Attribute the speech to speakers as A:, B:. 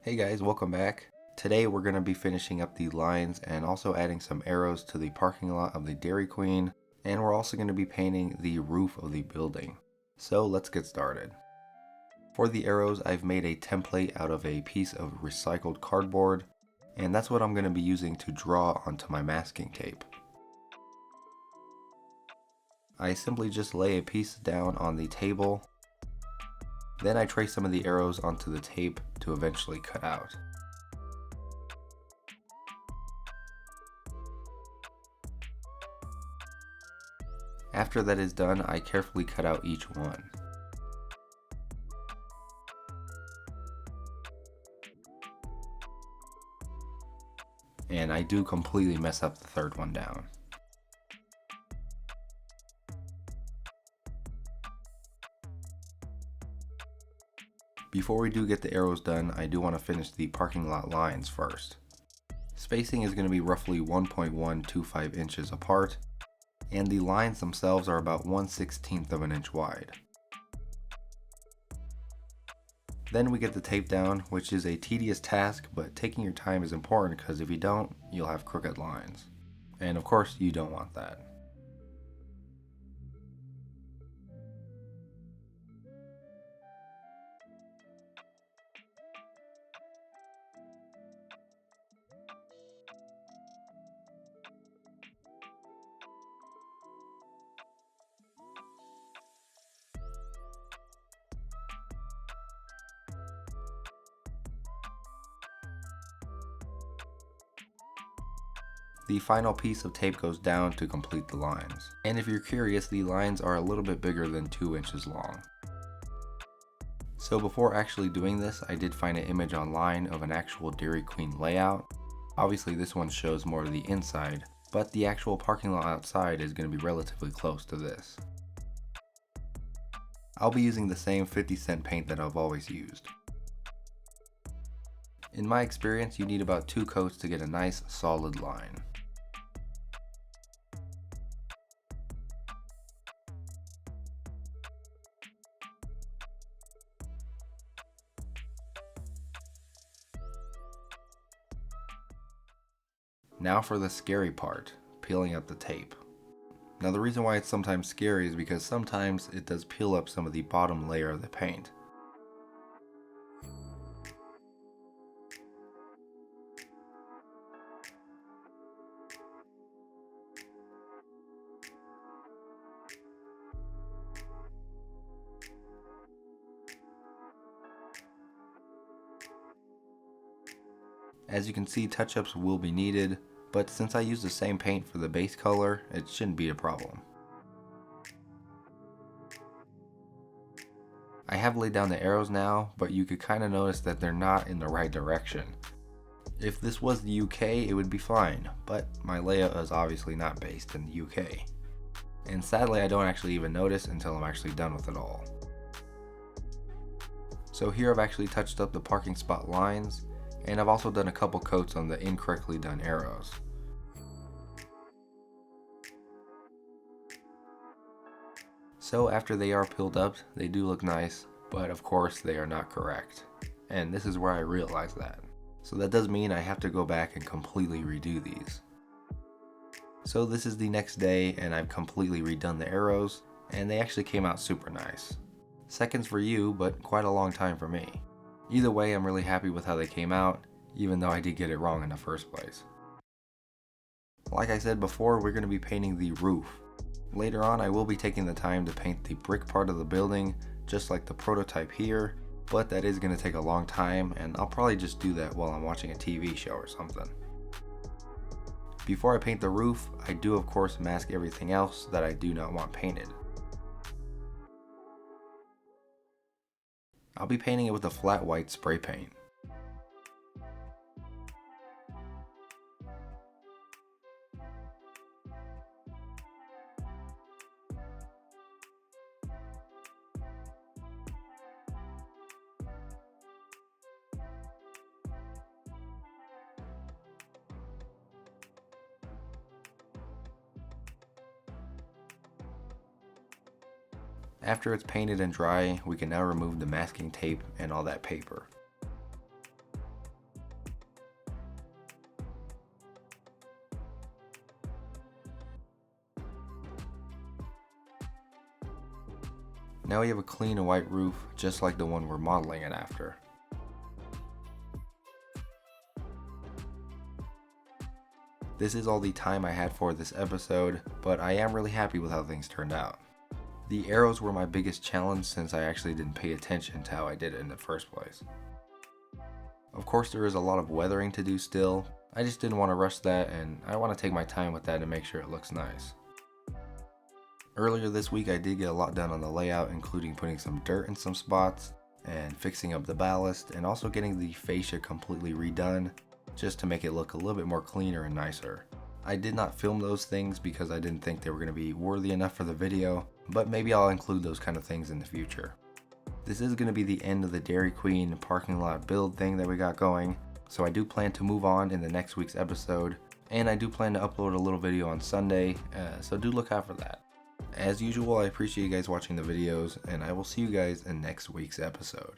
A: Hey guys, welcome back. Today we're going to be finishing up the lines and also adding some arrows to the parking lot of the Dairy Queen, and we're also going to be painting the roof of the building. So let's get started. For the arrows, I've made a template out of a piece of recycled cardboard, and that's what I'm going to be using to draw onto my masking tape. I simply just lay a piece down on the table. Then I trace some of the arrows onto the tape to eventually cut out. After that is done, I carefully cut out each one. And I do completely mess up the third one down. Before we do get the arrows done, I do want to finish the parking lot lines first. Spacing is going to be roughly 1.125 inches apart, and the lines themselves are about 1/16 of an inch wide. Then we get the tape down, which is a tedious task, but taking your time is important because if you don't, you'll have crooked lines. And of course, you don't want that. The final piece of tape goes down to complete the lines. And if you're curious, the lines are a little bit bigger than 2 inches long. So before actually doing this, I did find an image online of an actual Dairy Queen layout. Obviously this one shows more of the inside, but the actual parking lot outside is going to be relatively close to this. I'll be using the same 50-cent paint that I've always used. In my experience, you need about 2 coats to get a nice solid line. Now for the scary part, peeling up the tape. Now the reason why it's sometimes scary is because sometimes it does peel up some of the bottom layer of the paint. As you can see, touch-ups will be needed, but since I use the same paint for the base color, it shouldn't be a problem. I have laid down the arrows now, but you could kind of notice that they're not in the right direction. If this was the UK, it would be fine, but my layout is obviously not based in the UK. And sadly, I don't actually even notice until I'm actually done with it all. So here I've actually touched up the parking spot lines, and I've also done a couple coats on the incorrectly done arrows. So after they are peeled up, they do look nice, but of course they are not correct. And this is where I realized that. So that does mean I have to go back and completely redo these. So this is the next day and I've completely redone the arrows, and they actually came out super nice. Seconds for you, but quite a long time for me. Either way, I'm really happy with how they came out, even though I did get it wrong in the first place. Like I said before, we're going to be painting the roof. Later on, I will be taking the time to paint the brick part of the building, just like the prototype here, but that is going to take a long time, and I'll probably just do that while I'm watching a TV show or something. Before I paint the roof, I do of course mask everything else that I do not want painted. I'll be painting it with a flat white spray paint. After it's painted and dry, we can now remove the masking tape and all that paper. Now we have a clean and white roof, just like the one we're modeling it after. This is all the time I had for this episode, but I am really happy with how things turned out. The arrows were my biggest challenge since I actually didn't pay attention to how I did it in the first place. Of course, there is a lot of weathering to do still. I just didn't want to rush that, and I want to take my time with that and make sure it looks nice. Earlier this week I did get a lot done on the layout, including putting some dirt in some spots and fixing up the ballast, and also getting the fascia completely redone just to make it look a little bit more cleaner and nicer. I did not film those things because I didn't think they were going to be worthy enough for the video, but maybe I'll include those kind of things in the future. This is going to be the end of the Dairy Queen parking lot build thing that we got going, so I do plan to move on in the next week's episode, and I do plan to upload a little video on Sunday, so do look out for that. As usual, I appreciate you guys watching the videos, and I will see you guys in next week's episode.